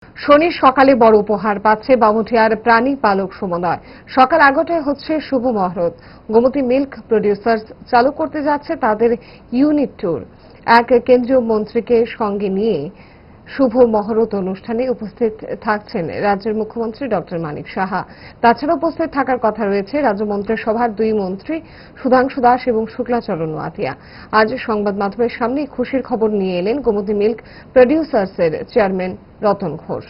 শনি সকালে বড় উপহার পাচ্ছে বামুঠিয়ার প্রাণী পালক সমুদায়। সকাল 11টায় হচ্ছে শুভ মহরত। গোমতী মিল্ক প্রডিউসার্স চালু করতে যাচ্ছে তাদের ইউনিট ট্যুর। এক কেন্দ্রীয় মন্ত্রীকে সঙ্গে নিয়ে শুভ মহরত অনুষ্ঠানে উপস্থিত থাকছেন রাজ্যের মুখ্যমন্ত্রী ডক্টর মানিক সাহা। তাছাড়া উপস্থিত থাকার কথা রয়েছে রাজ্য মন্ত্রিসভার দুই মন্ত্রী সুধাংশু দাস এবং শুক্লাচরণ নোয়াতিয়া। আজ সংবাদ মাধ্যমের সামনে খুশির খবর নিয়ে এলেন গোমতী মিল্ক প্রডিউসার্সের চেয়ারম্যান রতন ঘোষ।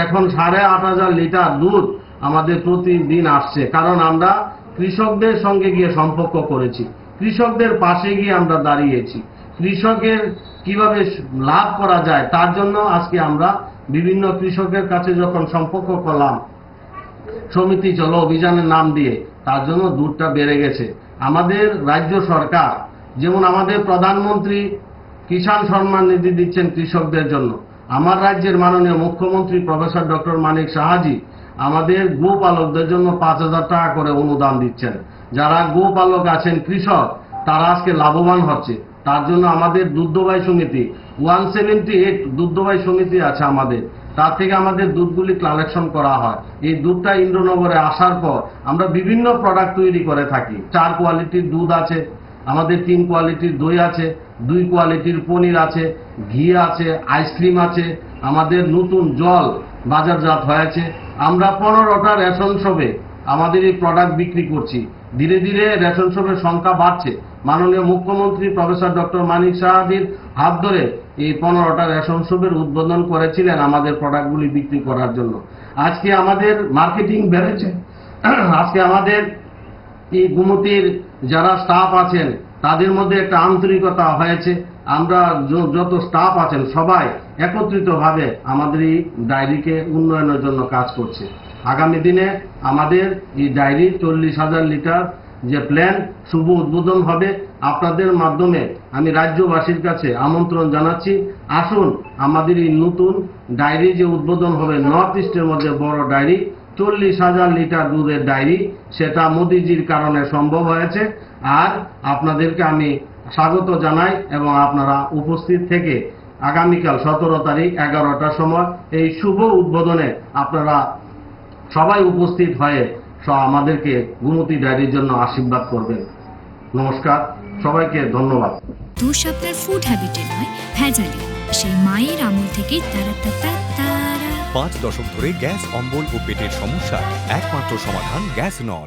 এখন 8,500 লিটার দুধ আমাদের প্রতিদিন আসছে, কারণ আমরা কৃষকদের সঙ্গে গিয়ে সম্পর্ক করেছি, কৃষকদের পাশে গিয়ে আমরা দাঁড়িয়েছি। কৃষকের কিভাবে লাভ করা যায় তার জন্য আজকে আমরা বিভিন্ন কৃষকের কাছে যখন সম্পর্ক করলাম, সমিতি চলো অভিযানের নাম দিয়ে, তার জন্য দুধটা বেড়ে গেছে। আমাদের রাজ্য সরকার যেমন আমাদের প্রধানমন্ত্রী কিষাণ সম্মান নিধি দিচ্ছেন কৃষকদের জন্য, আমার রাজ্যের মাননীয় মুখ্যমন্ত্রী প্রফেসর ডক্টর মানিক সাহাজি আমাদের গোপালকদের জন্য 5,000 টাকা করে অনুদান দিচ্ছেন। যারা গোপালক আছেন কৃষক, তারা আজকে লাভবান হচ্ছে। তার জন্য আমাদের দুগ্ধবাহী সমিতি 178 দুগ্ধবাহী সমিতি আছে আমাদের, তার থেকে আমাদের দুধগুলি কালেকশন করা হয়। এই দুধটা ইন্দ্রনগরে আসার পর আমরা বিভিন্ন প্রোডাক্ট তৈরি করে থাকি। 4 কোয়ালিটির দুধ আছে আমাদের, 3 কোয়ালিটির দই আছে, 2 কোয়ালিটির পনির আছে, ঘি আছে, আইসক্রিম আছে, আমাদের নতুন জল বাজারজাত হয়েছে। আমরা 15টা রেশন শপে আমাদের এই প্রোডাক্ট বিক্রি করছি। ধীরে ধীরে রেশন শপের সংখ্যা বাড়ছে। মাননীয় মুখ্যমন্ত্রী প্রফেসর ডক্টর মানিক সাহাজির হাত ধরে এই 15টা রেশন শপের উদ্বোধন করেছিলেন আমাদের প্রোডাক্টগুলি বিক্রি করার জন্য। আজকে আমাদের মার্কেটিং বেড়েছে। আজকে আমাদের এই গোমতীর যারা স্টাফ আছেন তাদের মধ্যে একটা আন্তরিকতা হয়েছে। আমরা যত স্টাফ আছেন সবাই একত্রিতভাবে আমাদের এই ডায়েরিকে উন্নয়নের জন্য কাজ করছে। আগামী দিনে আমাদের এই ডায়েরি 40,000 লিটার যে প্ল্যান শুভ উদ্বোধন হবে। আপনাদের মাধ্যমে আমি রাজ্যবাসীর কাছে আমন্ত্রণ জানাচ্ছি, আসুন আমাদের এই নতুন ডায়েরি যে উদ্বোধন হবে, নর্থ ইস্টের মধ্যে বড় ডায়েরি, 40,000 লিটার দুধের ডায়েরি, সেটা মোদিজির কারণে সম্ভব হয়েছে। আর আপনাদেরকে আমি স্বাগত জানাই এবং আপনারা উপস্থিত থেকে আগামীকাল 17 তারিখ 11টার সময় এই শুভ উদ্বোধনে আপনারা সবাই উপস্থিত হয়ে আমাদেরকে গোমতী ডায়েরির জন্য আশীর্বাদ করবেন। নমস্কার, সবাইকে ধন্যবাদ। দোষ আপনার ফুড হ্যাবিটে নয়, ভেজালে। সেই মায়ের আমল থেকে 5 দশক ধরে গ্যাস, অম্বল ও পেটের সমস্যার একমাত্র সমাধান গ্যাস নল।